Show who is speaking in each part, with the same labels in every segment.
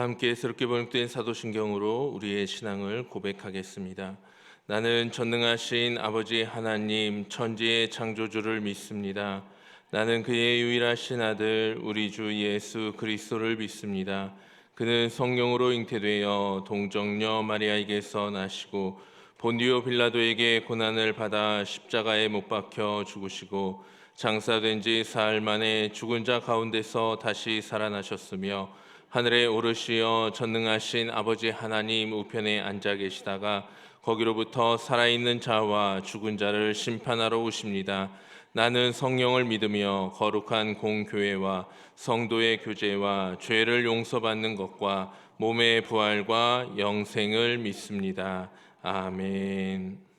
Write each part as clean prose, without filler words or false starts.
Speaker 1: 다 함께 새롭게 번역된 사도신경으로 우리의 신앙을 고백하겠습니다. 나는 전능하신 아버지 하나님 천지의 창조주를 믿습니다. 나는 그의 유일하신 아들 우리 주 예수 그리스도를 믿습니다. 그는 성령으로 잉태되어 동정녀 마리아에게서 나시고 본디오 빌라도에게 고난을 받아 십자가에 못 박혀 죽으시고 장사된 지 사흘 만에 죽은 자 가운데서 다시 살아나셨으며 하늘에 오르시어 전능하신 아버지 하나님 우편에 앉아 계시다가 거기로부터 살아있는 자와 죽은 자를 심판하러 오십니다. 나는 성령을 믿으며 거룩한 공교회와 성도의 교제와 죄를 용서받는 것과 몸의 부활과 영생을 믿습니다. 아멘.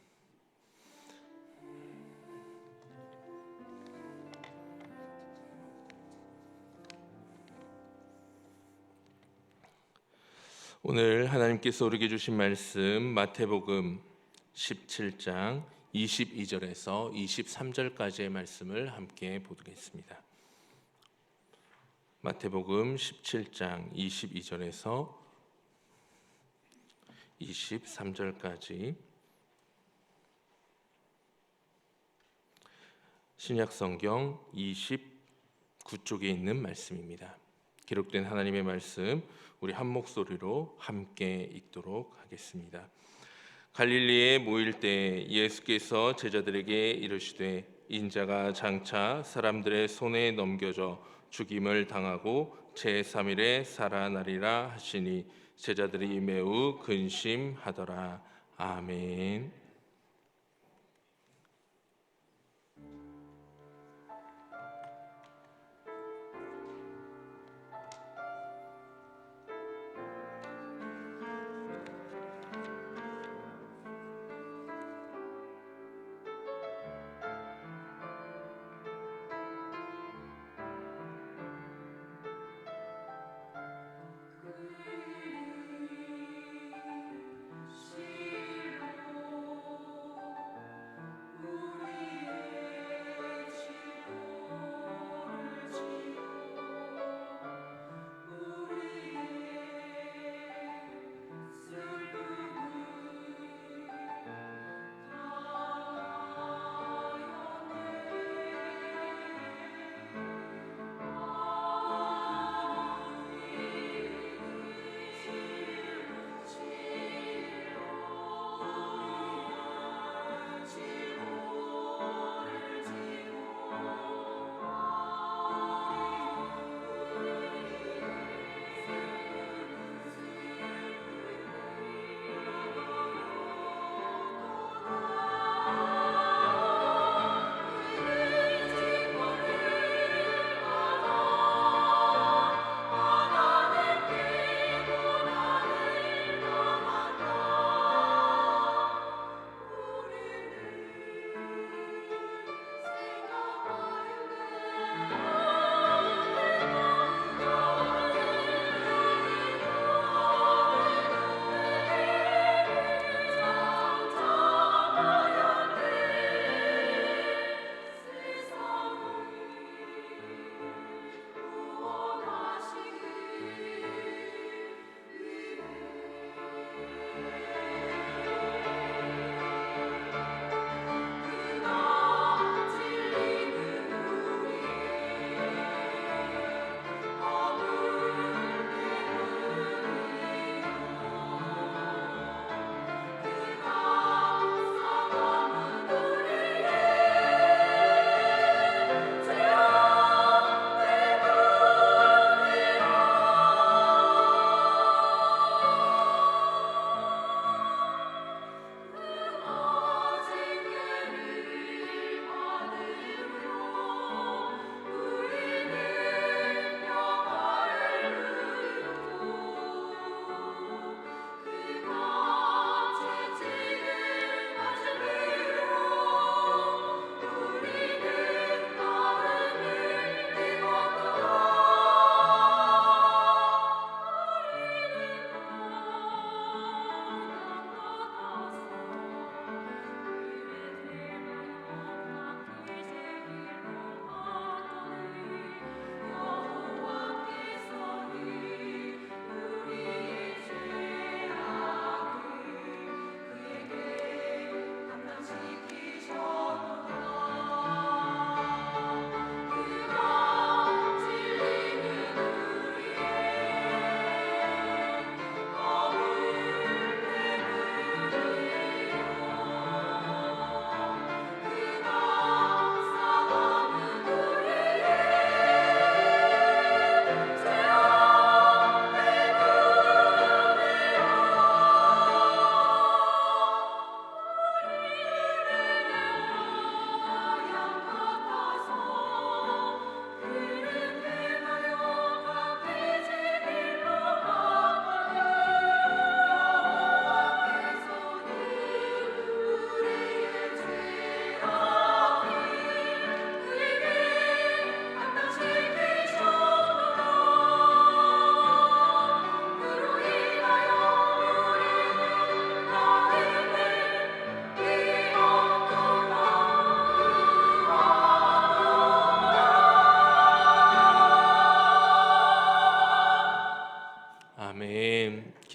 Speaker 1: 오늘 하나님께서 우리에게 주신 말씀 마태복음 17장 22절에서 23절까지의 말씀을 함께 보겠습니다. 마태복음 17장 22절에서 23절까지 신약성경 29쪽에 있는 말씀입니다. 기록된 하나님의 말씀 우리 한 목소리로 함께 읽도록 하겠습니다. 갈릴리에 모일 때 예수께서 제자들에게 이르시되 인자가 장차 사람들의 손에 넘겨져 죽임을 당하고 제3일에 살아나리라 하시니 제자들이 매우 근심하더라. 아멘.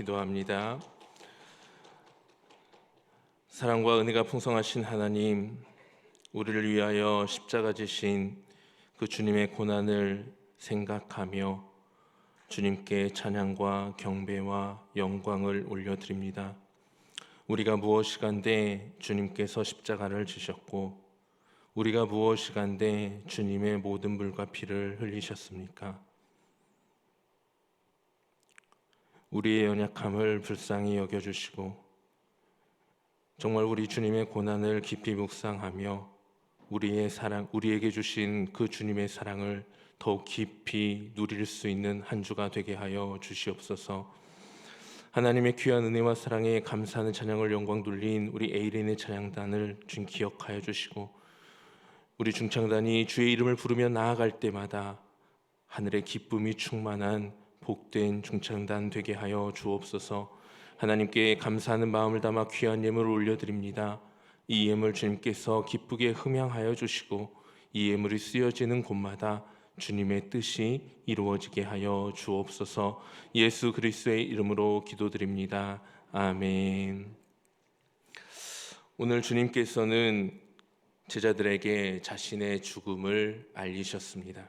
Speaker 1: 기도합니다. 사랑과 은혜가 풍성하신 하나님, 우리를 위하여 십자가 지신 그 주님의 고난을 생각하며 주님께 찬양과 경배와 영광을 올려드립니다. 우리가 무엇이간데 주님께서 십자가를 지셨고 우리가 무엇이간데 주님의 모든 물과 피를 흘리셨습니까? 우리의 연약함을 불쌍히 여겨주시고 정말 우리 주님의 고난을 깊이 묵상하며 우리에게 주신 그 주님의 사랑을 더욱 깊이 누릴 수 있는 한 주가 되게 하여 주시옵소서. 하나님의 귀한 은혜와 사랑에 감사하는 찬양을 영광 돌린 우리 에이린의 찬양단을 주님 기억하여 주시고 우리 중창단이 주의 이름을 부르며 나아갈 때마다 하늘의 기쁨이 충만한 복된 중창단 되게 하여 주옵소서. 하나님께 감사하는 마음을 담아 귀한 예물을 올려드립니다. 이 예물 주님께서 기쁘게 흠양하여 주시고 이 예물이 쓰여지는 곳마다 주님의 뜻이 이루어지게 하여 주옵소서. 예수 그리스도의 이름으로 기도드립니다. 아멘. 오늘 주님께서는 제자들에게 자신의 죽음을 알리셨습니다.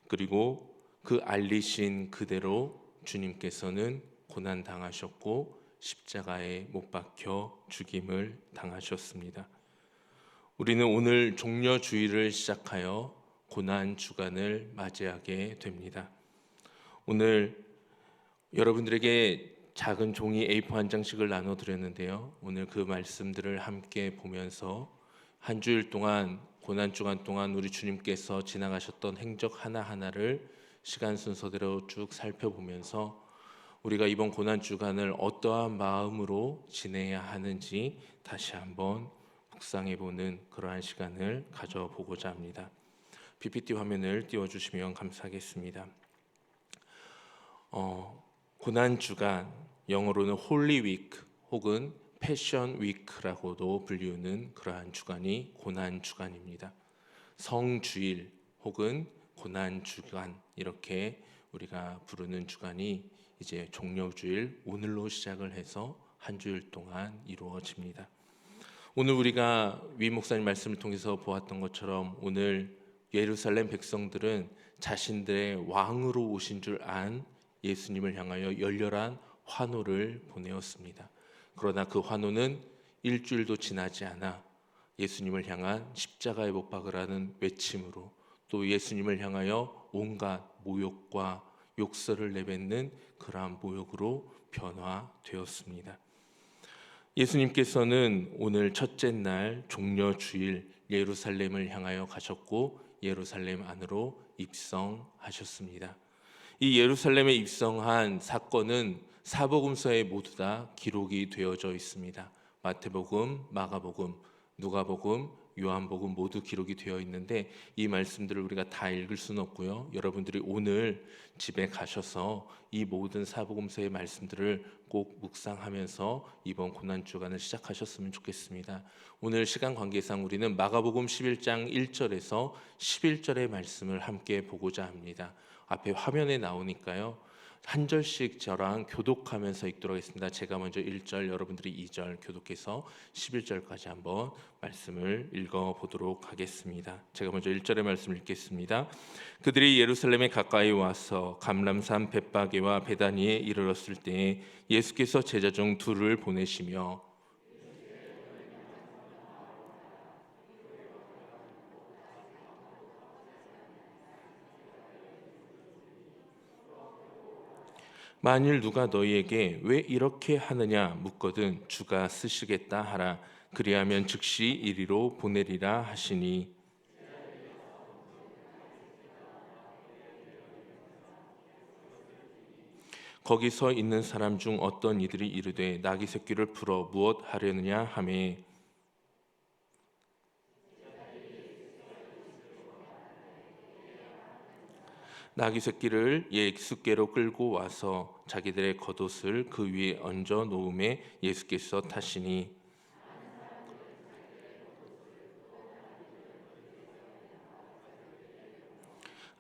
Speaker 1: 그리고 그 알리신 그대로 주님께서는 고난 당하셨고 십자가에 못 박혀 죽임을 당하셨습니다. 우리는 오늘 종려주일을 시작하여 고난 주간을 맞이하게 됩니다. 오늘 여러분들에게 작은 종이 A4 한 장씩을 나눠드렸는데요. 오늘 그 말씀들을 함께 보면서 한 주일 동안 고난 주간 동안 우리 주님께서 지나가셨던 행적 하나하나를 시간 순서대로 쭉 살펴보면서 우리가 이번 고난 주간을 어떠한 마음으로 지내야 하는지 다시 한번 묵상해보는 그러한 시간을 가져보고자 합니다. PPT 화면을 띄워주시면 감사하겠습니다. 고난 주간, 영어로는 홀리 위크 혹은 패션 위크라고도 불리우는 그러한 주간이 고난 주간입니다. 성주일 혹은 고난 주간 이렇게 우리가 부르는 주간이 이제 종려주일 오늘로 시작을 해서 한 주일 동안 이루어집니다. 오늘 우리가 위 목사님 말씀을 통해서 보았던 것처럼 오늘 예루살렘 백성들은 자신들의 왕으로 오신 줄 안 예수님을 향하여 열렬한 환호를 보내었습니다. 그러나 그 환호는 일주일도 지나지 않아 예수님을 향한 십자가에 못 박으라는 외침으로 또 예수님을 향하여 온갖 모욕과 욕설을 내뱉는 그러한 모욕으로 변화되었습니다. 예수님께서는 오늘 첫째 날 종려주일 예루살렘을 향하여 가셨고 예루살렘 안으로 입성하셨습니다. 이 예루살렘에 입성한 사건은 사복음서에 모두 다 기록이 되어져 있습니다. 마태복음, 마가복음, 누가복음, 요한복음 모두 기록이 되어 있는데 이 말씀들을 우리가 다 읽을 수는 없고요. 여러분들이 오늘 집에 가셔서 이 모든 사복음서의 말씀들을 꼭 묵상하면서 이번 고난 주간을 시작하셨으면 좋겠습니다. 오늘 시간 관계상 우리는 마가복음 11장 1절에서 11절의 말씀을 함께 보고자 합니다. 앞에 화면에 나오니까요. 한 절씩 저랑 교독하면서 읽도록 하겠습니다. 제가 먼저 1절, 여러분들이 2절 교독해서 11절까지 한번 말씀을 읽어보도록 하겠습니다. 제가 먼저 1절의 말씀을 읽겠습니다. 그들이 예루살렘에 가까이 와서 감람산 벳바게와 베다니에 이르렀을 때에 예수께서 제자 중 둘을 보내시며 만일 누가 너희에게 왜 이렇게 하느냐 묻거든 주가 쓰시겠다 하라. 그리하면 즉시 이리로 보내리라 하시니 거기서 있는 사람 중 어떤 이들이 이르되 나귀 새끼를 풀어 무엇 하려느냐 하매 나귀 새끼를 예수께로 끌고 와서 자기들의 겉옷을 그 위에 얹어 놓음에 예수께서 타시니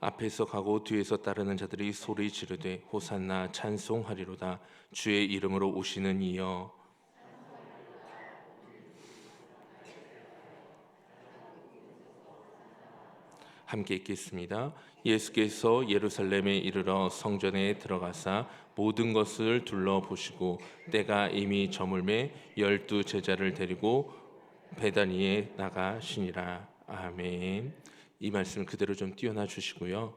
Speaker 1: 앞에서 가고 뒤에서 따르는 자들이 소리 지르되 호산나 찬송하리로다. 주의 이름으로 오시는 이여. 함께 읽겠습니다. 예수께서 예루살렘에 이르러 성전에 들어가사 모든 것을 둘러보시고 때가 이미 저물매 12 제자를 데리고 베다니에 나가시니라. 아멘. 이 말씀 그대로 좀 띄워놔 주시고요.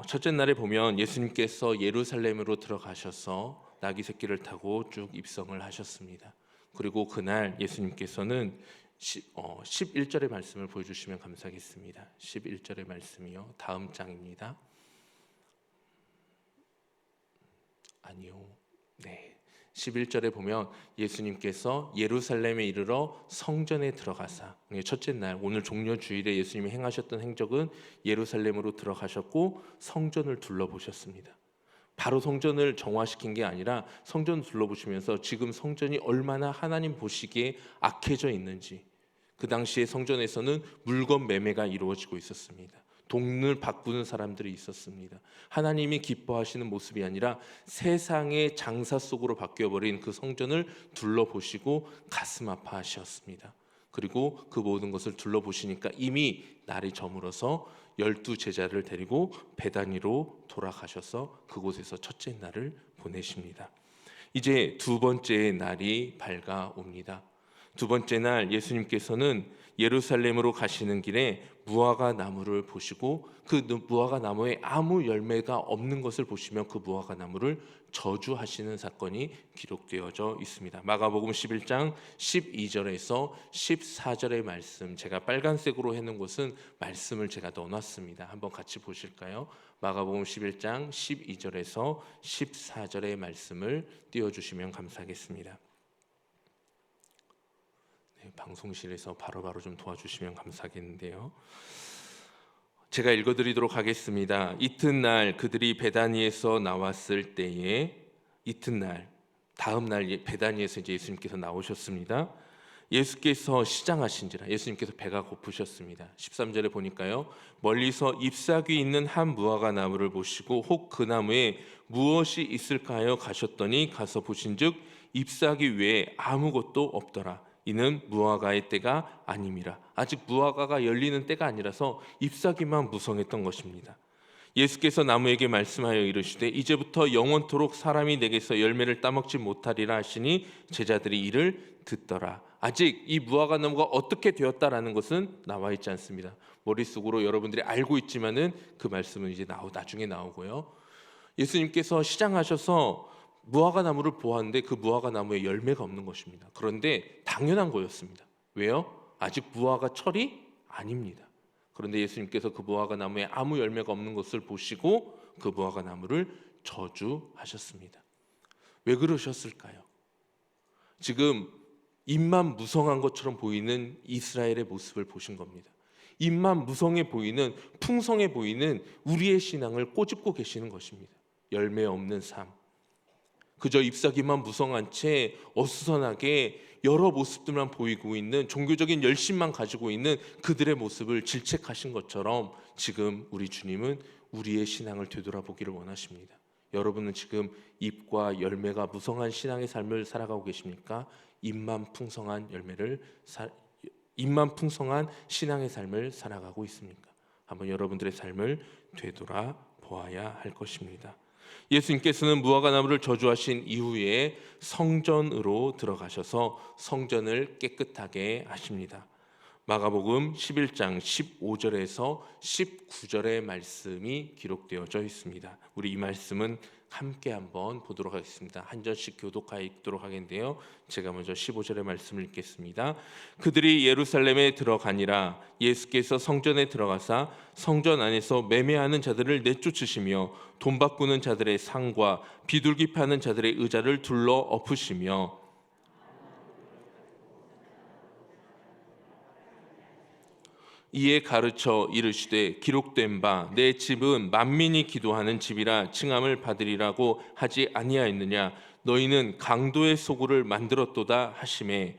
Speaker 1: 첫째 날에 보면 예수님께서 예루살렘으로 들어가셔서 나귀 새끼를 타고 쭉 입성을 하셨습니다. 그리고 그날 예수님께서는 11절의 말씀을 보여주시면 감사하겠습니다. 11절의 말씀이요, 다음 장입니다. 아니요, 네, 11절에 보면 예수님께서 예루살렘에 이르러 성전에 들어가사, 첫째 날 오늘 종려 주일에 예수님이 행하셨던 행적은 예루살렘으로 들어가셨고 성전을 둘러보셨습니다. 바로 성전을 정화시킨 게 아니라 성전을 둘러보시면서 지금 성전이 얼마나 하나님 보시기에 악해져 있는지, 그 당시에 성전에서는 물건 매매가 이루어지고 있었습니다. 돈을 바꾸는 사람들이 있었습니다. 하나님이 기뻐하시는 모습이 아니라 세상의 장사 속으로 바뀌어버린 그 성전을 둘러보시고 가슴 아파하셨습니다. 그리고 그 모든 것을 둘러보시니까 이미 날이 저물어서 12 제자를 데리고 베다니로 돌아가셔서 그곳에서 첫째 날을 보내십니다. 이제 두 번째 날이 밝아옵니다. 두 번째 날 예수님께서는 예루살렘으로 가시는 길에 무화과 나무를 보시고 그 무화과 나무에 아무 열매가 없는 것을 보시며 그 무화과 나무를 저주하시는 사건이 기록되어져 있습니다. 마가복음 11장 12절에서 14절의 말씀, 제가 빨간색으로 해놓은 곳은 말씀을 제가 넣어놨습니다. 한번 같이 보실까요? 마가복음 11장 12절에서 14절의 말씀을 띄워주시면 감사하겠습니다. 방송실에서 바로바로 좀 도와주시면 감사하겠는데요. 제가 읽어드리도록 하겠습니다. 이튿날 그들이 베다니에서 나왔을 때에, 이튿날 다음 날 베다니에서 이제 예수님께서 나오셨습니다. 예수께서 시장하신지라, 예수님께서 배가 고프셨습니다. 13절에 보니까요, 멀리서 잎사귀 있는 한 무화과 나무를 보시고 혹 그 나무에 무엇이 있을까요 가셨더니 가서 보신즉 잎사귀 외에 아무것도 없더라. 이는 무화과의 때가 아님이라. 아직 무화과가 열리는 때가 아니라서 잎사귀만 무성했던 것입니다. 예수께서 나무에게 말씀하여 이르시되 이제부터 영원토록 사람이 내게서 열매를 따먹지 못하리라 하시니 제자들이 이를 듣더라. 아직 이 무화과 나무가 어떻게 되었다라는 것은 나와 있지 않습니다. 머릿속으로 여러분들이 알고 있지만은 그 말씀은 이제 나중에 나오고요. 예수님께서 시장하셔서 무화과 나무를 보았는데 그 무화과 나무에 열매가 없는 것입니다. 그런데 당연한 거였습니다. 왜요? 아직 무화과 철이 아닙니다. 그런데 예수님께서 그 무화과 나무에 아무 열매가 없는 것을 보시고 그 무화과 나무를 저주하셨습니다. 왜 그러셨을까요? 지금 잎만 무성한 것처럼 보이는 이스라엘의 모습을 보신 겁니다. 잎만 무성해 보이는, 풍성해 보이는 우리의 신앙을 꼬집고 계시는 것입니다. 열매 없는 삶, 그저 잎사귀만 무성한 채 어수선하게 여러 모습들만 보이고 있는, 종교적인 열심만 가지고 있는 그들의 모습을 질책하신 것처럼 지금 우리 주님은 우리의 신앙을 되돌아보기를 원하십니다. 여러분은 지금 잎과 열매가 무성한 신앙의 삶을 살아가고 계십니까? 잎만 풍성한 신앙의 삶을 살아가고 있습니까? 한번 여러분들의 삶을 되돌아보아야 할 것입니다. 예수님께서는 무화과 나무를 저주하신 이후에 성전으로 들어가셔서 성전을 깨끗하게 하십니다. 마가복음 11장 15절에서 19절의 말씀이 기록되어져 있습니다. 우리 이 말씀은 함께 한번 보도록 하겠습니다. 한 절씩 교독하여 읽도록 하겠는데요, 제가 먼저 15절의 말씀을 읽겠습니다. 그들이 예루살렘에 들어가니라. 예수께서 성전에 들어가사 성전 안에서 매매하는 자들을 내쫓으시며 돈 바꾸는 자들의 상과 비둘기 파는 자들의 의자를 둘러 엎으시며 이에 가르쳐 이르시되 기록된 바 내 집은 만민이 기도하는 집이라 칭함을 받으리라고 하지 아니하였느냐. 너희는 강도의 소굴을 만들었도다 하시매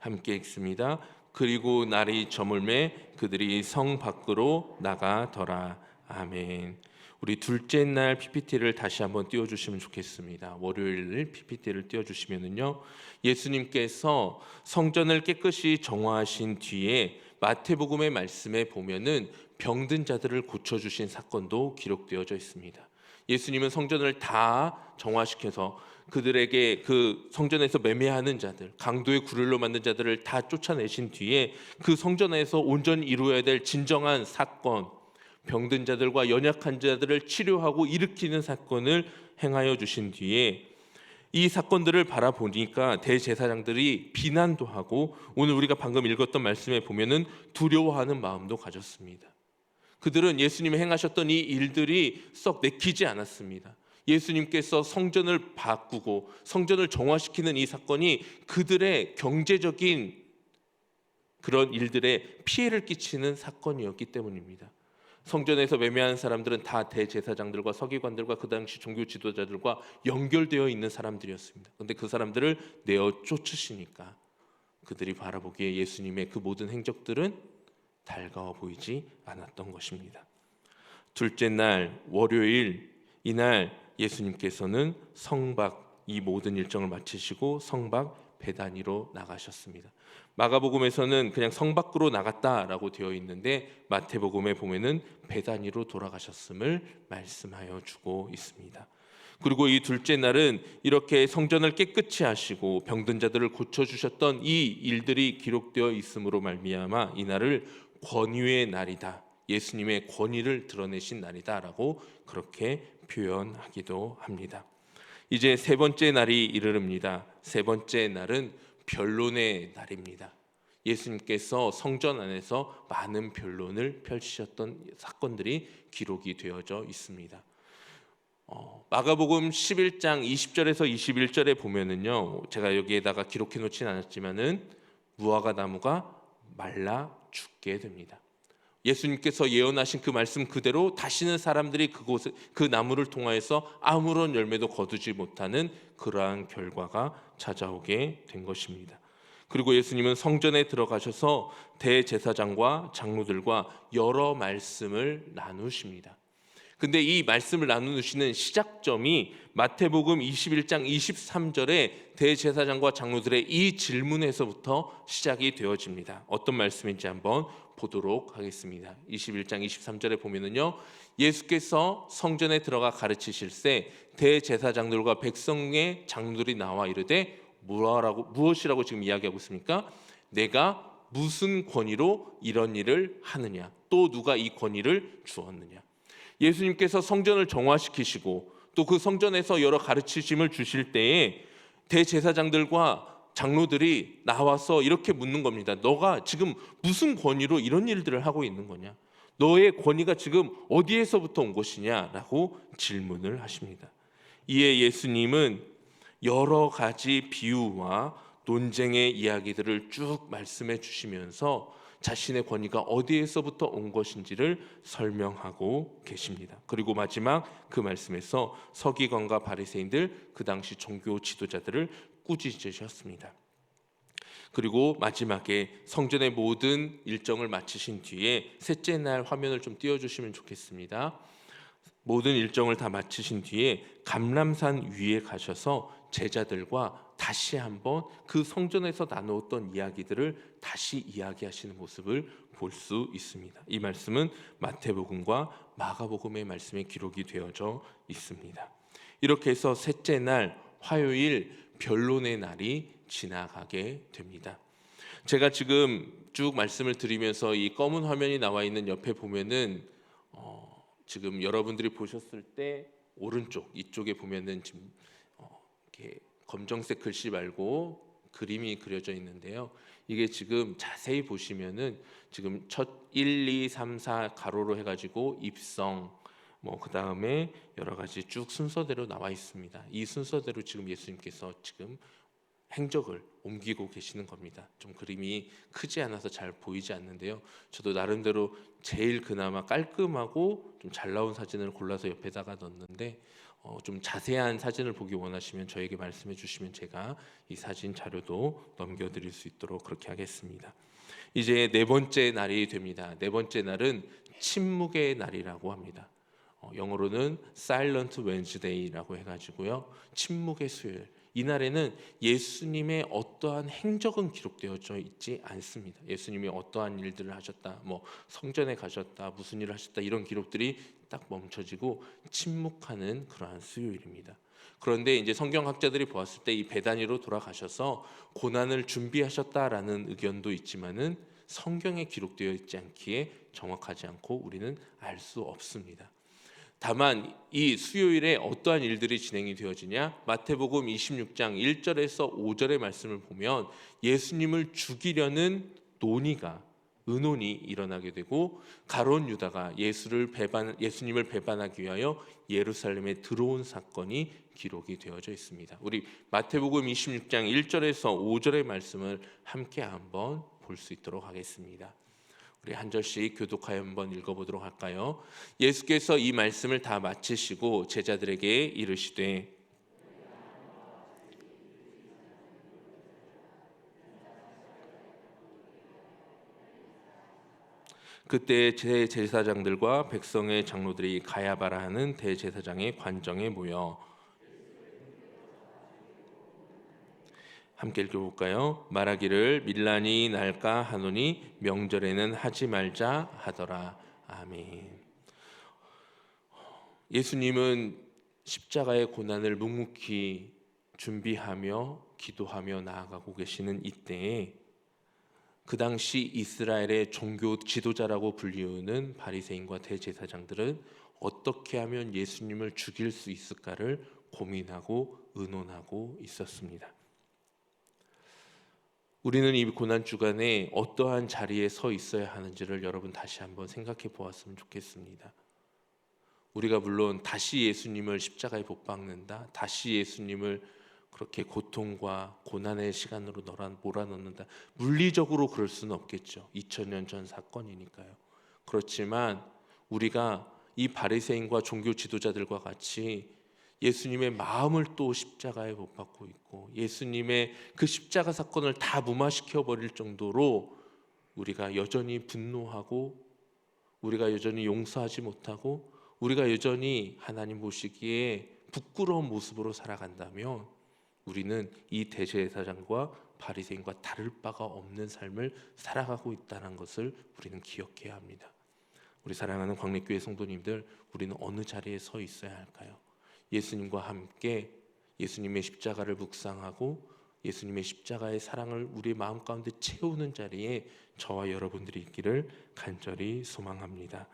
Speaker 1: 함께 읽습니다. 그리고 날이 저물매 그들이 성 밖으로 나가더라. 아멘. 우리 둘째 날 PPT를 다시 한번 띄워주시면 좋겠습니다. 월요일 PPT를 띄워주시면은요, 예수님께서 성전을 깨끗이 정화하신 뒤에 마태복음의 말씀에 보면은 병든 자들을 고쳐주신 사건도 기록되어져 있습니다. 예수님은 성전을 다 정화시켜서 그들에게 그 성전에서 매매하는 자들, 강도의 구릴로 만든 자들을 다 쫓아내신 뒤에 그 성전에서 온전히 이루어야 될 진정한 사건, 병든 자들과 연약한 자들을 치료하고 일으키는 사건을 행하여 주신 뒤에 이 사건들을 바라보니까 대제사장들이 비난도 하고 오늘 우리가 방금 읽었던 말씀에 보면은 두려워하는 마음도 가졌습니다. 그들은 예수님이 행하셨던 이 일들이 썩 내키지 않았습니다. 예수님께서 성전을 바꾸고 성전을 정화시키는 이 사건이 그들의 경제적인 그런 일들에 피해를 끼치는 사건이었기 때문입니다. 성전에서 매매하는 사람들은 다 대제사장들과 서기관들과 그 당시 종교 지도자들과 연결되어 있는 사람들이었습니다. 그런데 그 사람들을 내어 쫓으시니까 그들이 바라보기에 예수님의 그 모든 행적들은 달가워 보이지 않았던 것입니다. 둘째 날 월요일, 이날 예수님께서는 성박 이 모든 일정을 마치시고 성박 베다니로 나가셨습니다. 마가복음에서는 그냥 성 밖으로 나갔다라고 되어 있는데 마태복음에 보면은 베다니로 돌아가셨음을 말씀하여 주고 있습니다. 그리고 이 둘째 날은 이렇게 성전을 깨끗이 하시고 병든 자들을 고쳐 주셨던 이 일들이 기록되어 있음으로 말미암아 이 날을 권위의 날이다, 예수님의 권위를 드러내신 날이다라고 그렇게 표현하기도 합니다. 이제 세 번째 날이 이르릅니다. 세 번째 날은 변론의 날입니다. 예수님께서 성전 안에서 많은 변론을 펼치셨던 사건들이 기록이 되어져 있습니다. 마가복음 11장 20절에서 21절에 보면은요, 제가 여기에다가 기록해 놓진 않았지만은 무화과 나무가 말라 죽게 됩니다. 예수님께서 예언하신 그 말씀 그대로 다시는 사람들이 그곳에 그 나무를 통하여서 아무런 열매도 거두지 못하는 그러한 결과가 찾아오게 된 것입니다. 그리고 예수님은 성전에 들어가셔서 대제사장과 장로들과 여러 말씀을 나누십니다. 근데 이 말씀을 나누시는 시작점이 마태복음 21장 23절에 대제사장과 장로들의 이 질문에서부터 시작이 되어집니다. 어떤 말씀인지 한번 보도록 하겠습니다. 21장 23절에 보면은요, 예수께서 성전에 들어가 가르치실새 대제사장들과 백성의 장로들이 나와 이르되 무엇이라고 지금 이야기하고 있습니까? 내가 무슨 권위로 이런 일을 하느냐? 또 누가 이 권위를 주었느냐? 예수님께서 성전을 정화시키시고 또 그 성전에서 여러 가르치심을 주실 때에 대제사장들과 장로들이 나와서 이렇게 묻는 겁니다. 너가 지금 무슨 권위로 이런 일들을 하고 있는 거냐? 너의 권위가 지금 어디에서부터 온 것이냐라고 질문을 하십니다. 이에 예수님은 여러 가지 비유와 논쟁의 이야기들을 쭉 말씀해 주시면서 자신의 권위가 어디에서부터 온 것인지를 설명하고 계십니다. 그리고 마지막 그 말씀에서 서기관과 바리새인들, 그 당시 종교 지도자들을 꾸짖으셨습니다. 그리고 마지막에 성전의 모든 일정을 마치신 뒤에 셋째 날 화면을 좀 띄워주시면 좋겠습니다. 모든 일정을 다 마치신 뒤에 감람산 위에 가셔서 제자들과 다시 한번 그 성전에서 나누었던 이야기들을 다시 이야기하시는 모습을 볼 수 있습니다. 이 말씀은 마태복음과 마가복음의 말씀에 기록이 되어져 있습니다. 이렇게 해서 셋째 날 화요일 변론의 날이 지나가게 됩니다. 제가 지금 쭉 말씀을 드리면서 이 검은 화면이 나와 있는 옆에 보면은 지금 여러분들이 보셨을 때 오른쪽 이쪽에 보면은 지금 이렇게 검정색 글씨 말고 그림이 그려져 있는데요. 이게 지금 자세히 보시면은 지금 첫 1, 2, 3, 4 가로로 해가지고 입성 그 다음에 여러 가지 쭉 순서대로 나와 있습니다. 이 순서대로 지금 예수님께서 지금 행적을 옮기고 계시는 겁니다. 좀 그림이 크지 않아서 잘 보이지 않는데요. 저도 나름대로 제일 그나마 깔끔하고 좀 잘 나온 사진을 골라서 옆에다가 넣었는데 좀 자세한 사진을 보기 원하시면 저에게 말씀해 주시면 제가 이 사진 자료도 넘겨드릴 수 있도록 그렇게 하겠습니다. 이제 네 번째 날이 됩니다. 네 번째 날은 침묵의 날이라고 합니다. 영어로는 Silent Wednesday라고 해가지고요. 침묵의 수요일. 이 날에는 예수님의 어떠한 행적은 기록되어져 있지 않습니다. 예수님이 어떠한 일들을 하셨다, 뭐 성전에 가셨다, 무슨 일을 하셨다 이런 기록들이 딱 멈춰지고 침묵하는 그러한 수요일입니다. 그런데 이제 성경학자들이 보았을 때 이 베다니로 돌아가셔서 고난을 준비하셨다라는 의견도 있지만은 성경에 기록되어 있지 않기에 정확하지 않고 우리는 알 수 없습니다. 다만 이 수요일에 어떠한 일들이 진행이 되어지냐? 마태복음 26장 1절에서 5절의 말씀을 보면 예수님을 죽이려는 의논이 일어나게 되고 가룟 유다가 예수님을 배반하기 위하여 예루살렘에 들어온 사건이 기록이 되어져 있습니다. 우리 마태복음 26장 1절에서 5절의 말씀을 함께 한번 볼 수 있도록 하겠습니다. 우리 한 절씩 교독하여 한번 읽어보도록 할까요? 예수께서 이 말씀을 다 마치시고 제자들에게 이르시되 그때 제사장들과 백성의 장로들이 가야바라 하는 대제사장의 관정에 모여 함께 읽어볼까요? 말하기를 밀란이 날까 하노니 명절에는 하지 말자 하더라. 아멘. 예수님은 십자가의 고난을 묵묵히 준비하며 기도하며 나아가고 계시는 이때에 그 당시 이스라엘의 종교 지도자라고 불리우는 바리새인과 대제사장들은 어떻게 하면 예수님을 죽일 수 있을까를 고민하고 의논하고 있었습니다. 우리는 이 고난 주간에 어떠한 자리에 서 있어야 하는지를 여러분 다시 한번 생각해 보았으면 좋겠습니다. 우리가 물론 다시 예수님을 십자가에 못 박는다, 다시 예수님을 그렇게 고통과 고난의 시간으로 몰아넣는다, 물리적으로 그럴 수는 없겠죠. 2000년 전 사건이니까요. 그렇지만 우리가 이 바리새인과 종교 지도자들과 같이 예수님의 마음을 또 십자가에 못 박고 있고 예수님의 그 십자가 사건을 다 무마시켜 버릴 정도로 우리가 여전히 분노하고 우리가 여전히 용서하지 못하고 우리가 여전히 하나님 보시기에 부끄러운 모습으로 살아간다면 우리는 이 대제사장과 바리새인과 다를 바가 없는 삶을 살아가고 있다는 것을 우리는 기억해야 합니다. 우리 사랑하는 광래교회 성도님들, 우리는 어느 자리에 서 있어야 할까요? 예수님과 함께 예수님의 십자가를 묵상하고 예수님의 십자가의 사랑을 우리 마음 가운데 채우는 자리에 저와 여러분들이 있기를 간절히 소망합니다.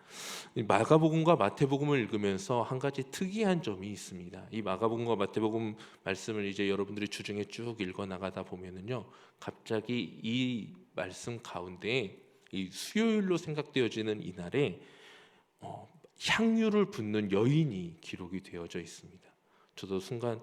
Speaker 1: 마가복음과 마태복음을 읽으면서 한 가지 특이한 점이 있습니다. 이 마가복음과 마태복음 말씀을 이제 여러분들이 주중에 쭉 읽어 나가다 보면은요, 갑자기 이 말씀 가운데 이 수요일로 생각되어지는 이날에 향유를 붓는 여인이 기록이 되어져 있습니다. 저도 순간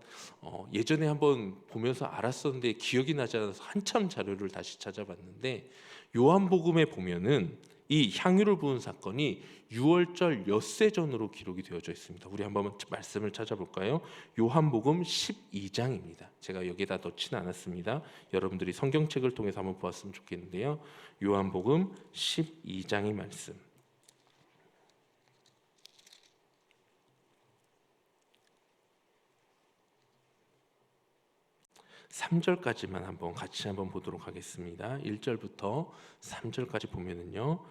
Speaker 1: 예전에 한번 보면서 알았었는데 기억이 나지 않아서 한참 자료를 다시 찾아봤는데 요한복음에 보면은 이 향유를 부은 사건이 6월절 엿새 전으로 기록이 되어져 있습니다. 우리 한번 말씀을 찾아볼까요? 요한복음 12장입니다. 제가 여기다 넣지는 않았습니다. 여러분들이 성경책을 통해서 한번 보았으면 좋겠는데요. 요한복음 12장의 말씀. 3절까지만 같이 한번 보도록 하겠습니다. 1절부터 3절까지 보면은요,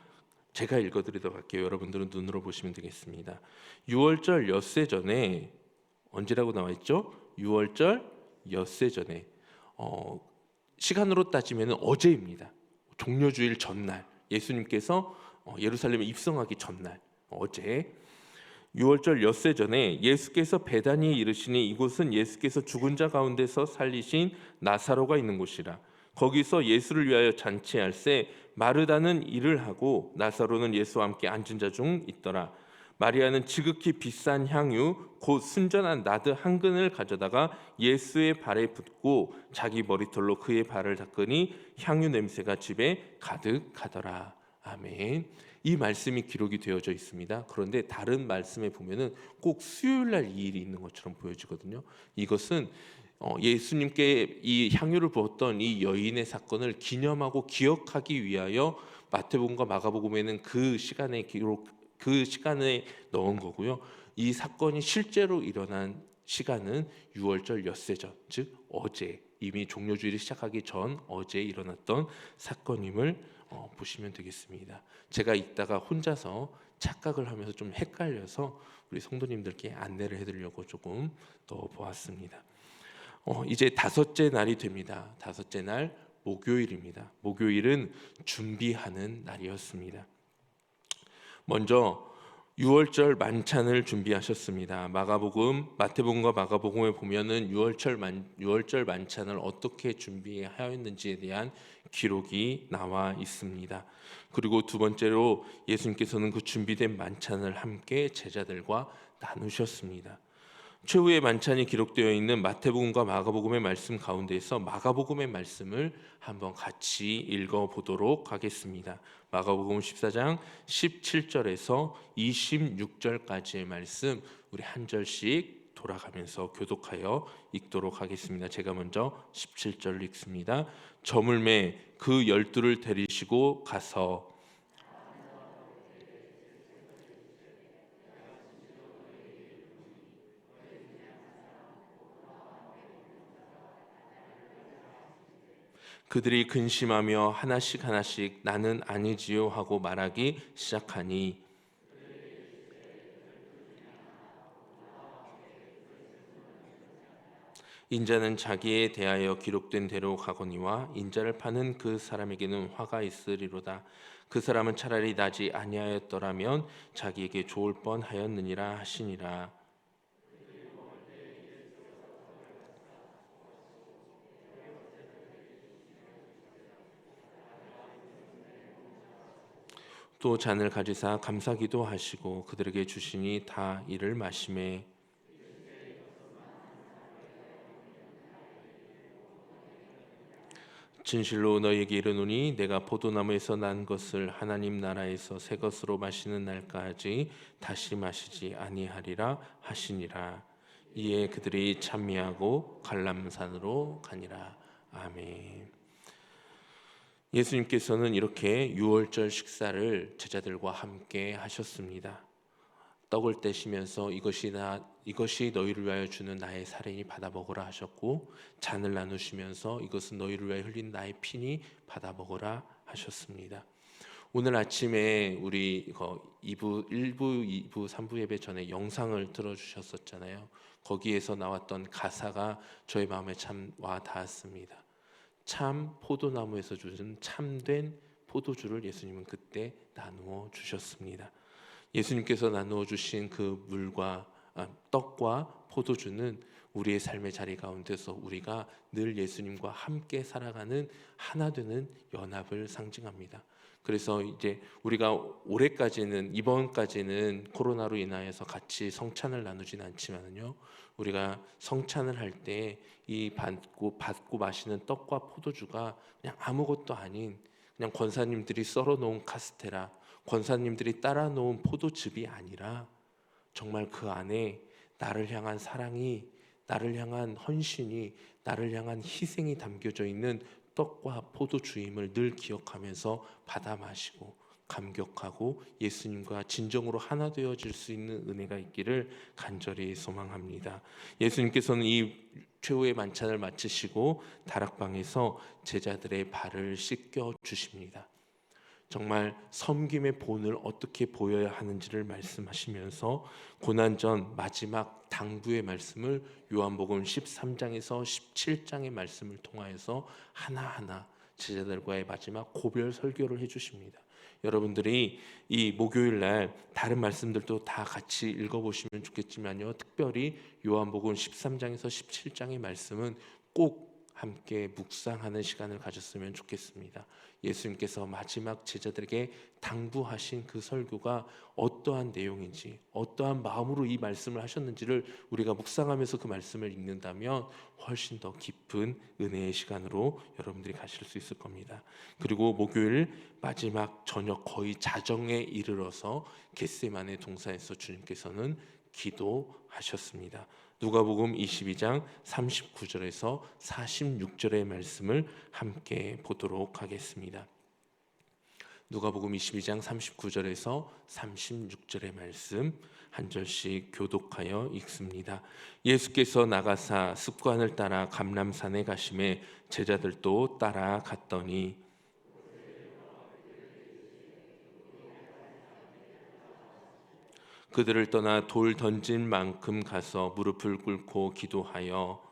Speaker 1: 제가 읽어드리도록 할게요. 여러분들은 눈으로 보시면 되겠습니다. 6월절 엿새 전에, 언제라고 나와 있죠? 6월절 엿새 전에, 시간으로 따지면 어제입니다. 종려주일 전날, 예수님께서 예루살렘에 입성하기 전날, 어제 6월절 엿새 전에 예수께서 베다니에 이르시니 이곳은 예수께서 죽은 자 가운데서 살리신 나사로가 있는 곳이라. 거기서 예수를 위하여 잔치할새 마르다는 일을 하고 나사로는 예수와 함께 앉은 자 중 있더라. 마리아는 지극히 비싼 향유 곧 순전한 나드 한 근을 가져다가 예수의 발에 붓고 자기 머리털로 그의 발을 닦으니 향유 냄새가 집에 가득하더라. 아멘. 이 말씀이 기록이 되어져 있습니다. 그런데 다른 말씀에 보면은 꼭 수요일 날 이 일이 있는 것처럼 보여지거든요. 이것은 예수님께 이 향유를 부었던 이 여인의 사건을 기념하고 기억하기 위하여 마태복음과 마가복음에는 그 시간에 넣은 거고요. 이 사건이 실제로 일어난 시간은 유월절 엿새 전, 즉 어제, 이미 종료주일이 시작하기 전 어제 일어났던 사건임을 보시면 되겠습니다. 제가 읽다가 혼자서 착각을 하면서 좀 헷갈려서 우리 성도님들께 안내를 해드리려고 조금 더 보았습니다. 이제 다섯째 날이 됩니다. 다섯째 날 목요일입니다. 목요일은 준비하는 날이었습니다. 먼저 유월절 만찬을 준비하셨습니다. 마태복음과 마가복음에 보면은 유월절 만찬을 어떻게 준비하였는지에 대한 기록이 나와 있습니다. 그리고 두 번째로 예수님께서는 그 준비된 만찬을 함께 제자들과 나누셨습니다. 최후의 만찬이 기록되어 있는 마태복음과 마가복음의 말씀 가운데에서 마가복음의 말씀을 한번 같이 읽어보도록 하겠습니다. 마가복음 14장 17절에서 26절까지의 말씀 우리 한 절씩 돌아가면서 교독하여 읽도록 하겠습니다. 제가 먼저 17절 읽습니다. 저물매 그 12를 데리시고 가서 그들이 근심하며 하나씩 나는 아니지요 하고 말하기 시작하니 인자는 자기에 대하여 기록된 대로 가거니와 인자를 파는 그 사람에게는 화가 있으리로다. 그 사람은 차라리 나지 아니하였더라면 자기에게 좋을 뻔하였느니라 하시니라. 또 잔을 가지사 감사기도 하시고 그들에게 주시니 다 이를 마시매 진실로 너희에게 이르노니 내가 포도나무에서 난 것을 하나님 나라에서 새 것으로 마시는 날까지 다시 마시지 아니하리라 하시니라. 이에 그들이 찬미하고 갈람산으로 가니라. 아멘. 예수님께서는 이렇게 유월절 식사를 제자들과 함께 하셨습니다. 떡을 떼시면서 이것이 너희를 위하여 주는 나의 살이니 받아 먹으라 하셨고, 잔을 나누시면서 이것은 너희를 위하여 흘린 나의 피니 받아 먹으라 하셨습니다. 오늘 아침에 우리 1부, 2부, 3부 예배 전에 영상을 틀어주셨었잖아요. 거기에서 나왔던 가사가 저의 마음에 참 와 닿았습니다. 참 포도나무에서 주신 참된 포도주를 예수님은 그때 나누어 주셨습니다. 예수님께서 나누어 주신 그 떡과 포도주는 우리의 삶의 자리 가운데서 우리가 늘 예수님과 함께 살아가는 하나 되는 연합을 상징합니다. 그래서 이제 우리가 이번까지는 코로나로 인하여서 같이 성찬을 나누진 않지만요. 우리가 성찬을 할 때 이 받고 마시는 떡과 포도주가 그냥 아무것도 아닌 그냥 권사님들이 썰어 놓은 카스테라, 권사님들이 따라 놓은 포도즙이 아니라 정말 그 안에 나를 향한 사랑이, 나를 향한 헌신이, 나를 향한 희생이 담겨져 있는 떡과 포도주임을 늘 기억하면서 받아 마시고 감격하고 예수님과 진정으로 하나 되어질 수 있는 은혜가 있기를 간절히 소망합니다. 예수님께서는 이 최후의 만찬을 마치시고 다락방에서 제자들의 발을 씻겨 주십니다. 정말 섬김의 본을 어떻게 보여야 하는지를 말씀하시면서 고난전 마지막 당부의 말씀을 요한복음 13장에서 17장의 말씀을 통하여서 하나하나 제자들과의 마지막 고별 설교를 해주십니다. 여러분들이 이 목요일 날 다른 말씀들도 다 같이 읽어보시면 좋겠지만요, 특별히 요한복음 13장에서 17장의 말씀은 꼭 함께 묵상하는 시간을 가졌으면 좋겠습니다. 예수님께서 마지막 제자들에게 당부하신 그 설교가 어떠한 내용인지, 어떠한 마음으로 이 말씀을 하셨는지를 우리가 묵상하면서 그 말씀을 읽는다면 훨씬 더 깊은 은혜의 시간으로 여러분들이 가실 수 있을 겁니다. 그리고 목요일 마지막 저녁 거의 자정에 이르러서 겟세마네 동산에서 주님께서는 기도하셨습니다. 누가복음 22장 39절에서 46절의 말씀을 함께 보도록 하겠습니다. 누가복음 22장 39절에서 36절의 말씀 한 절씩 교독하여 읽습니다. 예수께서 나가사 습관을 따라 감람산에 가심에 제자들도 따라갔더니 그들을 떠나 돌 던진 만큼 가서 무릎을 꿇고 기도하여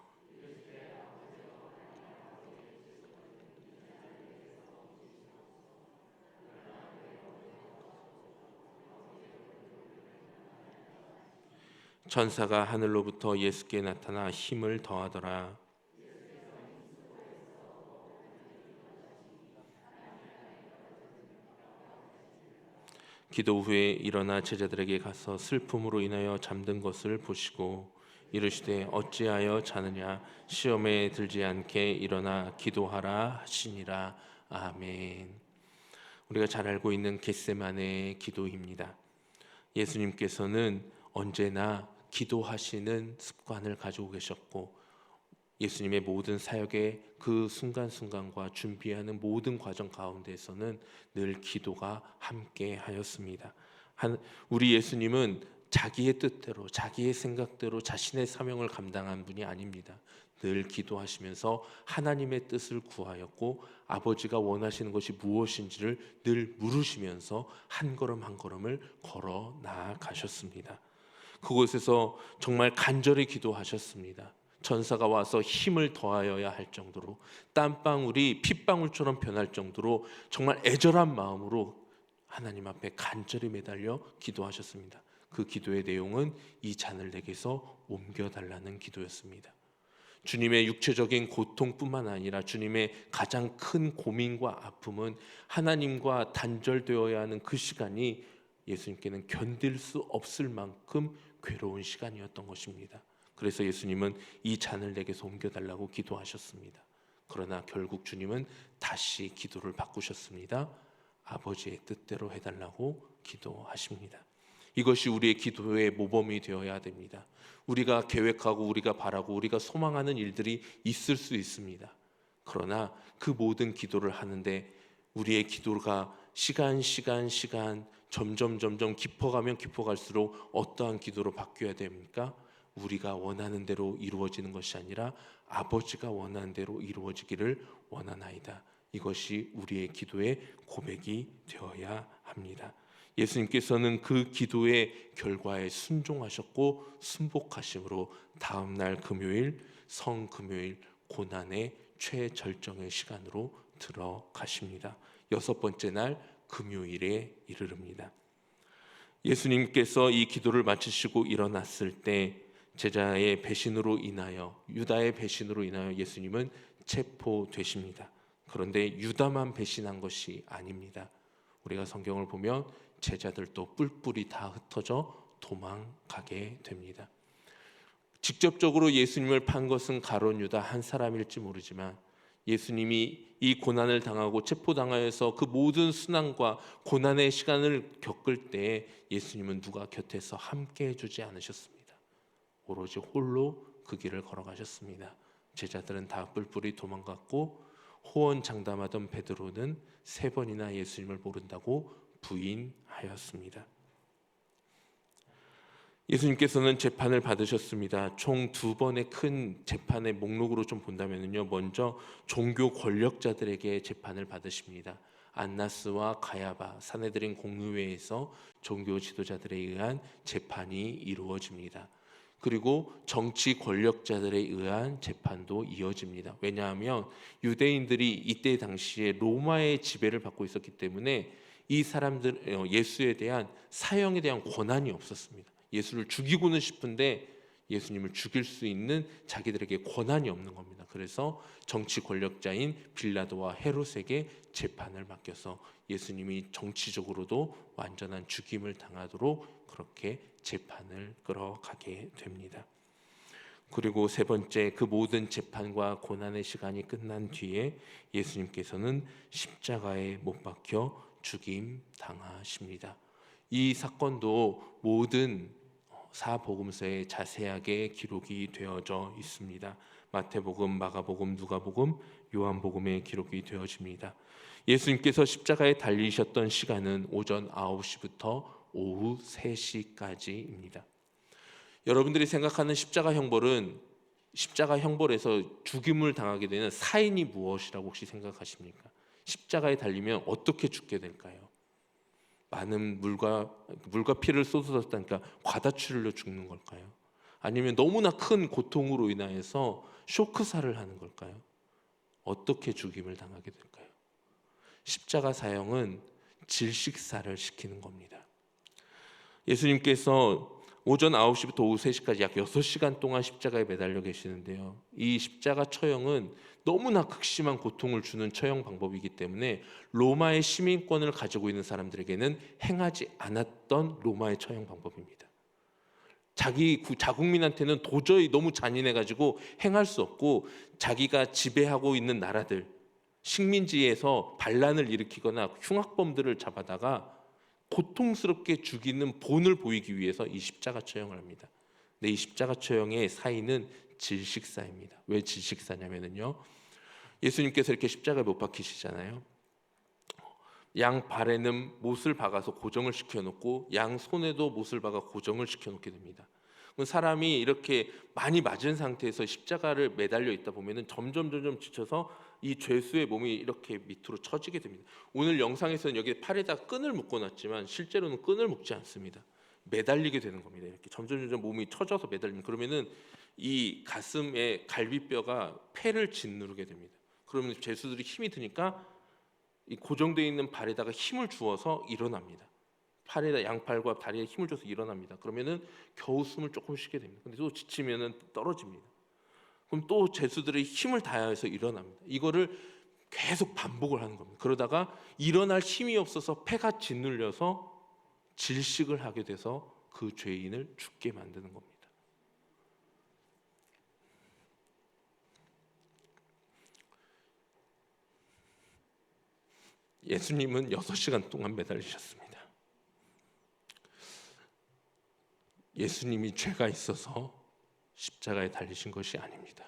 Speaker 1: 천사가 하늘로부터 예수께 나타나 힘을 더하더라. 기도 후에 일어나 제자들에게 가서 슬픔으로 인하여 잠든 것을 보시고 이르시되 어찌하여 자느냐 시험에 들지 않게 일어나 기도하라 하시니라. 아멘. 우리가 잘 알고 있는 겟세마네의 기도입니다. 예수님께서는 언제나 기도하시는 습관을 가지고 계셨고 예수님의 모든 사역의 그 순간순간과 준비하는 모든 과정 가운데에서는 늘 기도가 함께 하였습니다. 우리 예수님은 자기의 뜻대로 자기의 생각대로 자신의 사명을 감당한 분이 아닙니다. 늘 기도하시면서 하나님의 뜻을 구하였고 아버지가 원하시는 것이 무엇인지를 늘 물으시면서 한 걸음 한 걸음을 걸어 나아가셨습니다. 그곳에서 정말 간절히 기도하셨습니다. 천사가 와서 힘을 더하여야 할 정도로 땀방울이 핏방울처럼 변할 정도로 정말 애절한 마음으로 하나님 앞에 간절히 매달려 기도하셨습니다. 그 기도의 내용은 이 잔을 내게서 옮겨달라는 기도였습니다. 주님의 육체적인 고통뿐만 아니라 주님의 가장 큰 고민과 아픔은 하나님과 단절되어야 하는 그 시간이 예수님께는 견딜 수 없을 만큼 괴로운 시간이었던 것입니다. 그래서 예수님은 이 잔을 내게서 옮겨달라고 기도하셨습니다. 그러나 결국 주님은 다시 기도를 바꾸셨습니다. 아버지의 뜻대로 해달라고 기도하십니다. 이것이 우리의 기도의 모범이 되어야 됩니다. 우리가 계획하고 우리가 바라고 우리가 소망하는 일들이 있을 수 있습니다. 그러나 그 모든 기도를 하는데 우리의 기도가 시간 점점 깊어가면 깊어갈수록 어떠한 기도로 바뀌어야 됩니까? 우리가 원하는 대로 이루어지는 것이 아니라 아버지가 원하는 대로 이루어지기를 원하나이다. 이것이 우리의 기도의 고백이 되어야 합니다. 예수님께서는 그 기도의 결과에 순종하셨고 순복하심으로 다음날 금요일 성금요일 고난의 최절정의 시간으로 들어가십니다. 6번째 날 금요일에 이르릅니다. 예수님께서 이 기도를 마치시고 일어났을 때 제자의 배신으로 인하여 유다의 배신으로 인하여 예수님은 체포되십니다. 그런데 유다만 배신한 것이 아닙니다. 우리가 성경을 보면 제자들도 뿔뿔이 다 흩어져 도망가게 됩니다. 직접적으로 예수님을 판 것은 가룟 유다 한 사람일지 모르지만 예수님이 이 고난을 당하고 체포당하여서 그 모든 순환과 고난의 시간을 겪을 때 예수님은 누가 곁에서 함께 해주지 않으셨습니다. 오로지 홀로 그 길을 걸어가셨습니다. 제자들은 다 뿔뿔이 도망갔고 호언장담하던 베드로는 3번이나 예수님을 모른다고 부인하였습니다. 예수님께서는 재판을 받으셨습니다. 총 2번의 큰 재판의 목록으로 좀 본다면요, 먼저 종교 권력자들에게 재판을 받으십니다. 안나스와 가야바 산헤드린 공의회에서 종교 지도자들에 의한 재판이 이루어집니다. 그리고 정치 권력자들에 의한 재판도 이어집니다. 왜냐하면 유대인들이 이때 당시에 로마의 지배를 받고 있었기 때문에 이 사람들 예수에 대한 사형에 대한 권한이 없었습니다. 예수를 죽이고는 싶은데 예수님을 죽일 수 있는 자기들에게 권한이 없는 겁니다. 그래서 정치 권력자인 빌라도와 헤롯에게 재판을 맡겨서 예수님이 정치적으로도 완전한 죽임을 당하도록 그렇게 재판을 끌어가게 됩니다. 그리고 세 번째, 그 모든 재판과 고난의 시간이 끝난 뒤에 예수님께서는 십자가에 못 박혀 죽임 당하십니다. 이 사건도 모든 사복음서에 자세하게 기록이 되어져 있습니다. 마태복음, 마가복음, 누가복음, 요한복음에 기록이 되어집니다. 예수님께서 십자가에 달리셨던 시간은 오전 9시부터 오후 3시까지입니다. 여러분들이 생각하는 십자가 형벌은, 십자가 형벌에서 죽임을 당하게 되는 사인이 무엇이라고 혹시 생각하십니까? 십자가에 달리면 어떻게 죽게 될까요? 많은 물과 피를 쏟아졌다니까 과다출혈로 죽는 걸까요? 아니면 너무나 큰 고통으로 인하여서 쇼크살을 하는 걸까요? 어떻게 죽임을 당하게 될까요? 십자가 사형은 질식사를 시키는 겁니다. 예수님께서 오전 9시부터 오후 3시까지 약 6시간 동안 십자가에 매달려 계시는데요. 이 십자가 처형은 너무나 극심한 고통을 주는 처형 방법이기 때문에 로마의 시민권을 가지고 있는 사람들에게는 행하지 않았던 로마의 처형 방법입니다. 자기 자국민한테는 도저히 너무 잔인해가지고 행할 수 없고, 자기가 지배하고 있는 나라들, 식민지에서 반란을 일으키거나 흉악범들을 잡아다가 고통스럽게 죽이는 본을 보이기 위해서 이 십자가 처형을 합니다. 근데 이 십자가 처형의 사인은 질식사입니다. 왜 질식사냐면요, 예수님께서 이렇게 십자가에 못 박히시잖아요. 양 발에는 못을 박아서 고정을 시켜놓고 양 손에도 못을 박아 고정을 시켜놓게 됩니다. 사람이 이렇게 많이 맞은 상태에서 십자가를 매달려 있다 보면은 점점 지쳐서 이 죄수의 몸이 이렇게 밑으로 처지게 됩니다. 오늘 영상에서는 여기 팔에다 끈을 묶어놨지만 실제로는 끈을 묶지 않습니다. 매달리게 되는 겁니다. 이렇게 점점 몸이 처져서 매달리면, 그러면은 이 가슴에 갈비뼈가 폐를 짓누르게 됩니다. 그러면 죄수들이 힘이 드니까 이 고정되어 있는 발에다가 힘을 주어서 일어납니다. 팔에다, 양팔과 다리에 힘을 줘서 일어납니다. 그러면은 겨우 숨을 조금 쉬게 됩니다. 근데 또 지치면은 떨어집니다. 그럼 또 죄수들의 힘을 다해서 일어납니다. 이거를 계속 반복을 하는 겁니다. 그러다가 일어날 힘이 없어서 폐가 짓눌려서 질식을 하게 돼서 그 죄인을 죽게 만드는 겁니다. 예수님은 6시간 동안 매달리셨습니다. 예수님이 죄가 있어서 십자가에 달리신 것이 아닙니다.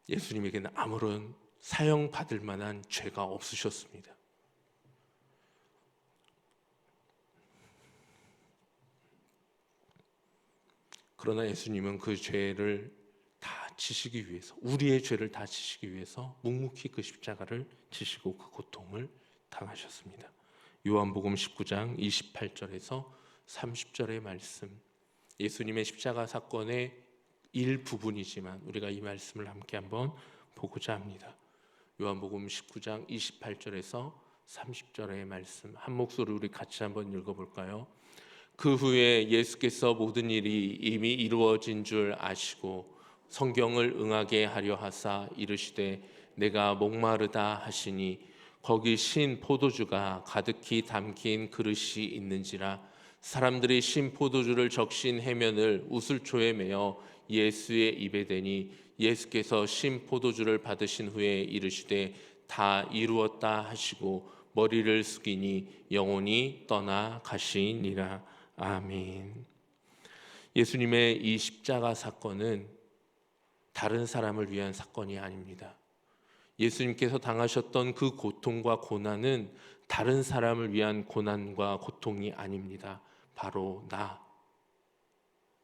Speaker 1: 예수님에게는 아무런 사형받을 만한 죄가 없으셨습니다. 그러나 예수님은 그 죄를 다 지시기 위해서, 우리의 죄를 다 지시기 위해서 묵묵히 그 십자가를 지시고 그 고통을 당하셨습니다. 요한복음 19장 28절에서 30절의 말씀, 예수님의 십자가 사건의 일부분이지만 우리가 이 말씀을 함께 한번 보고자 합니다. 요한복음 19장 28절에서 30절의 말씀, 한 목소리 우리 같이 한번 읽어볼까요? 그 후에 예수께서 모든 일이 이미 이루어진 줄 아시고 성경을 응하게 하려 하사 이르시되 내가 목마르다 하시니 거기 신 포도주가 가득히 담긴 그릇이 있는지라. 사람들이 신 포도주를 적신 해면을 우슬초에 매어 예수의 입에 대니 예수께서 신 포도주를 받으신 후에 이르시되 다 이루었다 하시고 머리를 숙이니 영혼이 떠나 가시니라. 아멘. 예수님의 이 십자가 사건은 다른 사람을 위한 사건이 아닙니다. 예수님께서 당하셨던 그 고통과 고난은 다른 사람을 위한 고난과 고통이 아닙니다. 바로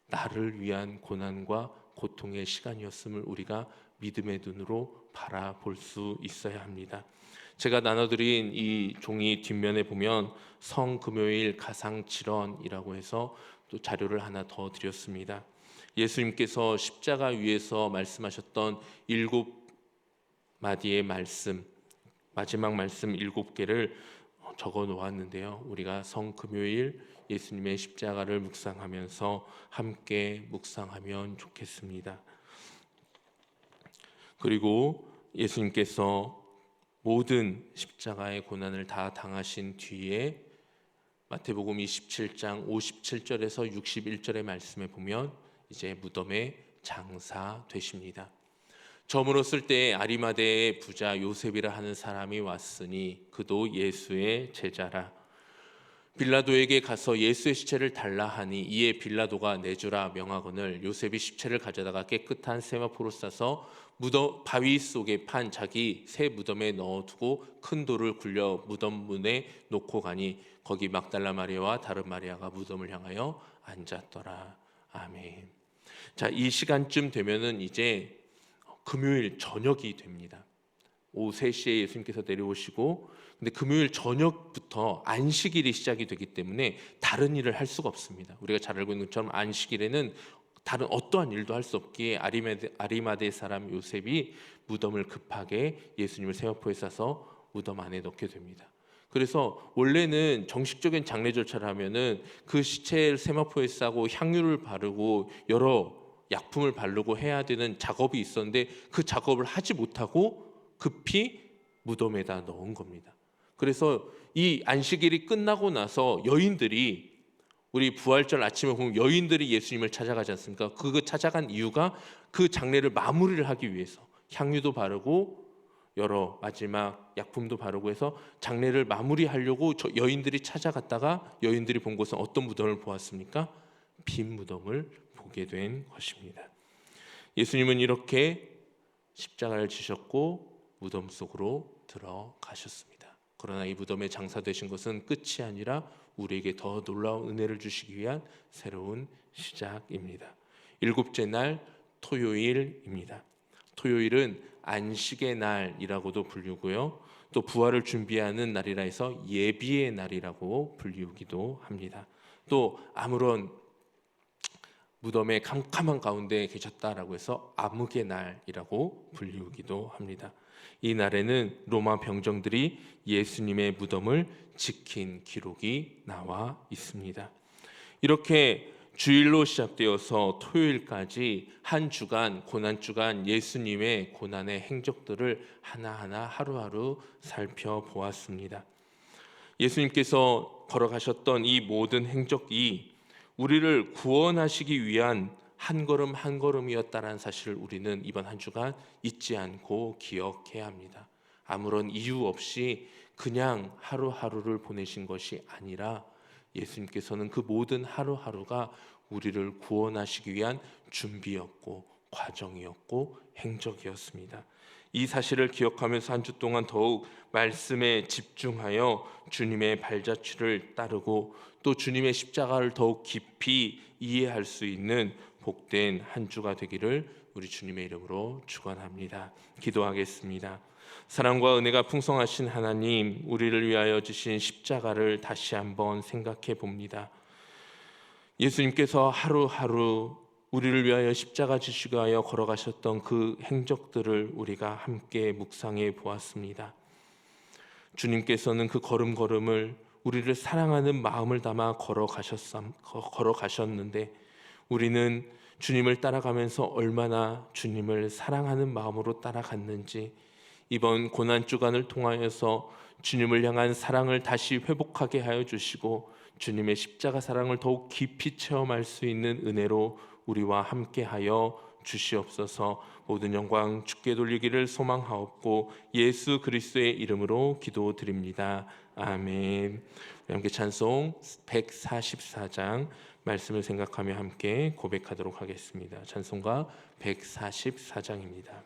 Speaker 1: 나를 위한 고난과 고통의 시간이었음을 우리가 믿음의 눈으로 바라볼 수 있어야 합니다. 제가 나눠드린 이 종이 뒷면에 보면 성금요일 가상칠언이라고 해서 또 자료를 하나 더 드렸습니다. 예수님께서 십자가 위에서 말씀하셨던 7마디의 말씀, 마지막 말씀 7개를 적어 놓았는데요. 우리가 성금요일 예수님의 십자가를 묵상하면서 함께 묵상하면 좋겠습니다. 그리고 예수님께서 모든 십자가의 고난을 다 당하신 뒤에 마태복음 27장 57절에서 61절의 말씀에 보면 이제 무덤에 장사되십니다. 저물었을 때에 아리마대의 부자 요셉이라 하는 사람이 왔으니 그도 예수의 제자라. 빌라도에게 가서 예수의 시체를 달라 하니 이에 빌라도가 내주라 명하거늘 요셉이 시체를 가져다가 깨끗한 세마포로 싸서 무덤 바위 속에 판 자기 새 무덤에 넣어두고 큰 돌을 굴려 무덤 문에 놓고 가니 거기 막달라 마리아와 다른 마리아가 무덤을 향하여 앉았더라. 아멘. 자, 이 시간쯤 되면은 이제 금요일 저녁이 됩니다. 오후 3시에 예수님께서 내려오시고, 근데 금요일 저녁부터 안식일이 시작이 되기 때문에 다른 일을 할 수가 없습니다. 우리가 잘 알고 있는 것처럼 안식일에는 다른 어떠한 일도 할 수 없기에 아리마대 사람 요셉이 무덤을 급하게 예수님을 세마포에 싸서 무덤 안에 넣게 됩니다. 그래서 원래는 정식적인 장례 절차를 하면은 그 시체를 세마포에 싸고 향유를 바르고 여러 약품을 바르고 해야 되는 작업이 있었는데 그 작업을 하지 못하고 급히 무덤에다 넣은 겁니다. 그래서 이 안식일이 끝나고 나서 여인들이, 우리 부활절 아침에 보면 여인들이 예수님을 찾아가지 않습니까? 그 찾아간 이유가 그 장례를 마무리를 하기 위해서 향유도 바르고 여러 마지막 약품도 바르고 해서 장례를 마무리하려고 여인들이 찾아갔다가 여인들이 본 곳은 어떤 무덤을 보았습니까? 빈 무덤을 보게 된 것입니다. 예수님은 이렇게 십자가를 지셨고 무덤 속으로 들어가셨습니다. 그러나 이 무덤에 장사되신 것은 끝이 아니라 우리에게 더 놀라운 은혜를 주시기 위한 새로운 시작입니다. 7째 날 토요일입니다. 토요일은 안식의 날이라고도 불리고요, 또 부활을 준비하는 날이라 해서 예비의 날이라고 불리우기도 합니다. 또 아무런 무덤의 캄캄한 가운데 계셨다라고 해서 암흑의 날이라고 불리우기도 합니다. 이 날에는 로마 병정들이 예수님의 무덤을 지킨 기록이 나와 있습니다. 이렇게 주일로 시작되어서 토요일까지 한 주간, 고난주간 예수님의 고난의 행적들을 하나하나 하루하루 살펴보았습니다. 예수님께서 걸어가셨던 이 모든 행적이 우리를 구원하시기 위한 한 걸음 한 걸음이었다는 사실을 우리는 이번 한 주간 잊지 않고 기억해야 합니다. 아무런 이유 없이 그냥 하루하루를 보내신 것이 아니라 예수님께서는 그 모든 하루하루가 우리를 구원하시기 위한 준비였고 과정이었고 행적이었습니다. 이 사실을 기억하면서 한 주 동안 더욱 말씀에 집중하여 주님의 발자취를 따르고 또 주님의 십자가를 더욱 깊이 이해할 수 있는 복된 한 주가 되기를 우리 주님의 이름으로 축원합니다. 기도하겠습니다. 사랑과 은혜가 풍성하신 하나님, 우리를 위하여 주신 십자가를 다시 한번 생각해 봅니다. 예수님께서 하루하루 우리를 위하여 십자가 지시고 하여 걸어가셨던 그 행적들을 우리가 함께 묵상해 보았습니다. 주님께서는 그 걸음걸음을 우리를 사랑하는 마음을 담아 걸어가셨는데 우리는 주님을 따라가면서 얼마나 주님을 사랑하는 마음으로 따라갔는지 이번 고난주간을 통하여서 주님을 향한 사랑을 다시 회복하게 하여 주시고 주님의 십자가 사랑을 더욱 깊이 체험할 수 있는 은혜로 우리와 함께하여 주시옵소서. 모든 영광 주께 돌리기를 소망하옵고 예수 그리스도의 이름으로 기도드립니다. 아멘. 우리 함께 찬송 144장 말씀을 생각하며 함께 고백하도록 하겠습니다. 찬송가 144장입니다.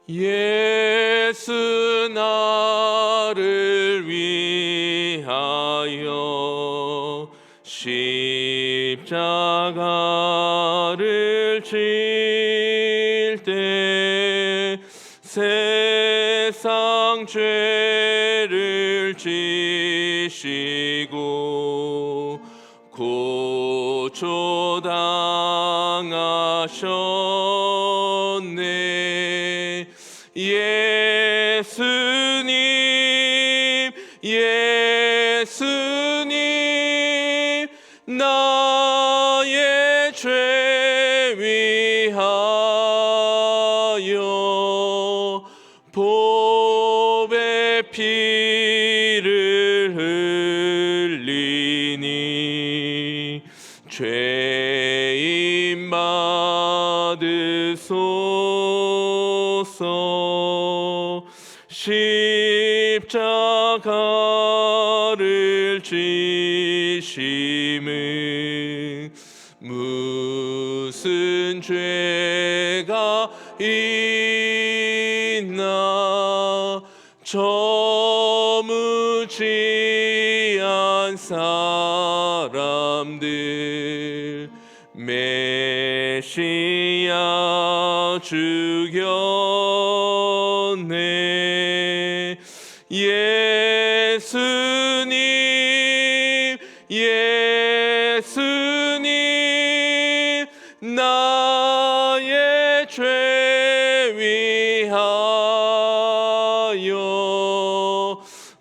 Speaker 1: 예수 나를 위하여 십자가를 질 때 세상 죄를 지시고 하셨네. 예수님, 예수님, 나의 죄 위하여 보배 피를 흘리니 죄인 받으소서. 십자가를 지심은 무슨 죄가 있나. 저무지한 사람들 메시아 죽였네. 예수님, 예수님, 나의 죄 위하여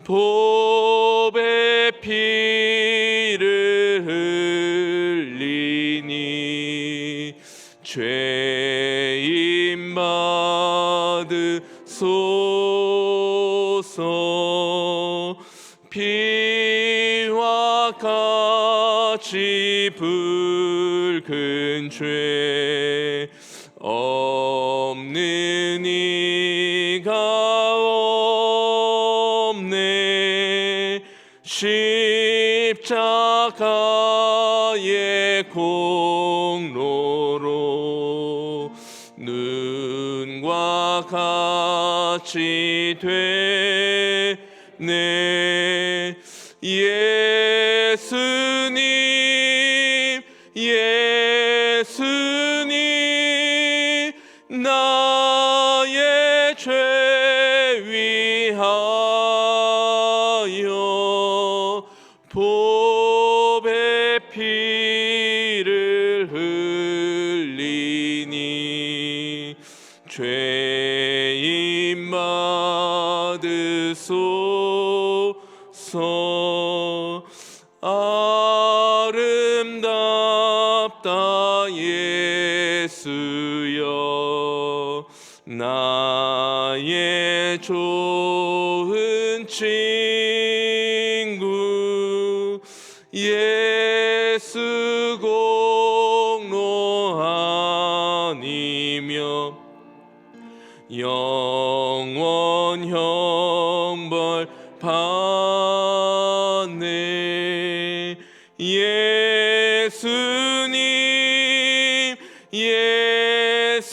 Speaker 1: 보배 피를 흘리니 죄인 받으소서. 피와 같이 붉은 죄 없는 이가 없네. 십자가의 공로로 눈과 같이 되네. 예수님, 예수님, 나의 죄 위하여 보배 피를 흘리니 죄인 받으소서. 아름답다 예수여, 나의 좋은 친구. 예수 공로 아니며 영원 형벌 받네. 예수님, 예수님,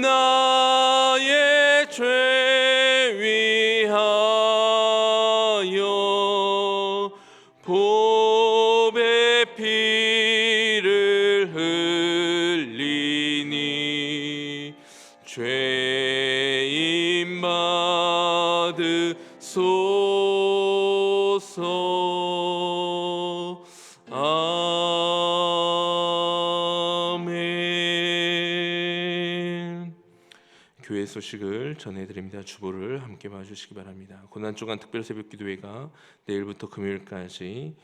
Speaker 1: 나의 죄 위하여 보배 피를 흘리니 죄인 받으소서. 아멘. 교회 소식을 전해드립니다. 주보를 함께 봐주시기 바랍니다. 고난주간 특별 새벽 기도회가 내일부터 금요일까지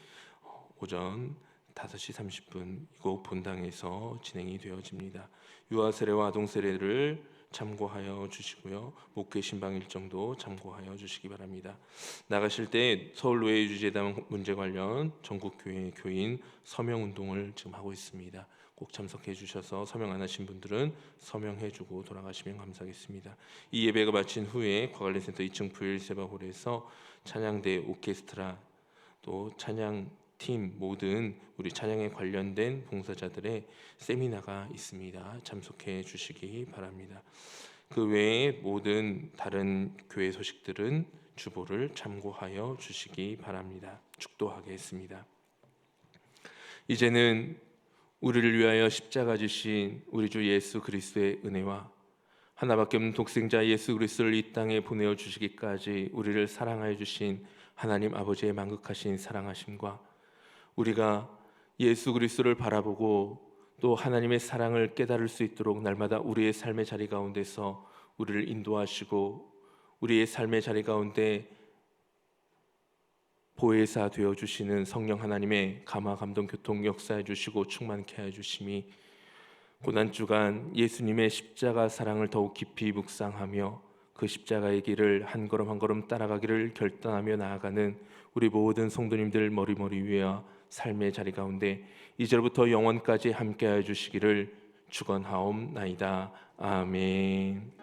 Speaker 1: 오전 5시 30분 이곳 본당에서 진행이 되어집니다. 유아 세례와 아동 세례를 참고하여 주시고요. 목회 신방 일정도 참고하여 주시기 바랍니다. 나가실 때 서울노예유지재단 문제 관련 전국교회 교인 서명 운동을 지금 하고 있습니다. 꼭 참석해 주셔서 서명 안 하신 분들은 서명해 주고 돌아가시면 감사하겠습니다. 이 예배가 마친 후에 과관리센터 2층 부일세바홀에서 찬양대 오케스트라 또 찬양팀 모든 우리 찬양에 관련된 봉사자들의 세미나가 있습니다. 참석해 주시기 바랍니다. 그 외에 모든 다른 교회 소식들은 주보를 참고하여 주시기 바랍니다. 축도하겠습니다. 이제는 우리를 위하여 십자가 지신 우리 주 예수 그리스도의 은혜와 하나밖에 없는 독생자 예수 그리스도를 이 땅에 보내어 주시기까지 우리를 사랑하여 주신 하나님 아버지의 만극하신 사랑하심과 우리가 예수 그리스도를 바라보고 또 하나님의 사랑을 깨달을 수 있도록 날마다 우리의 삶의 자리 가운데서 우리를 인도하시고 우리의 삶의 자리 가운데 보혜사 되어 주시는 성령 하나님의 감화 감동 교통 역사해 주시고 충만케 해 주심이 고난 주간 예수님의 십자가 사랑을 더욱 깊이 묵상하며 그 십자가의 길을 한 걸음 한 걸음 따라가기를 결단하며 나아가는 우리 모든 성도님들 머리머리 위와 삶의 자리 가운데 이제부터 영원까지 함께하여 주시기를 축원하옵나이다. 아멘.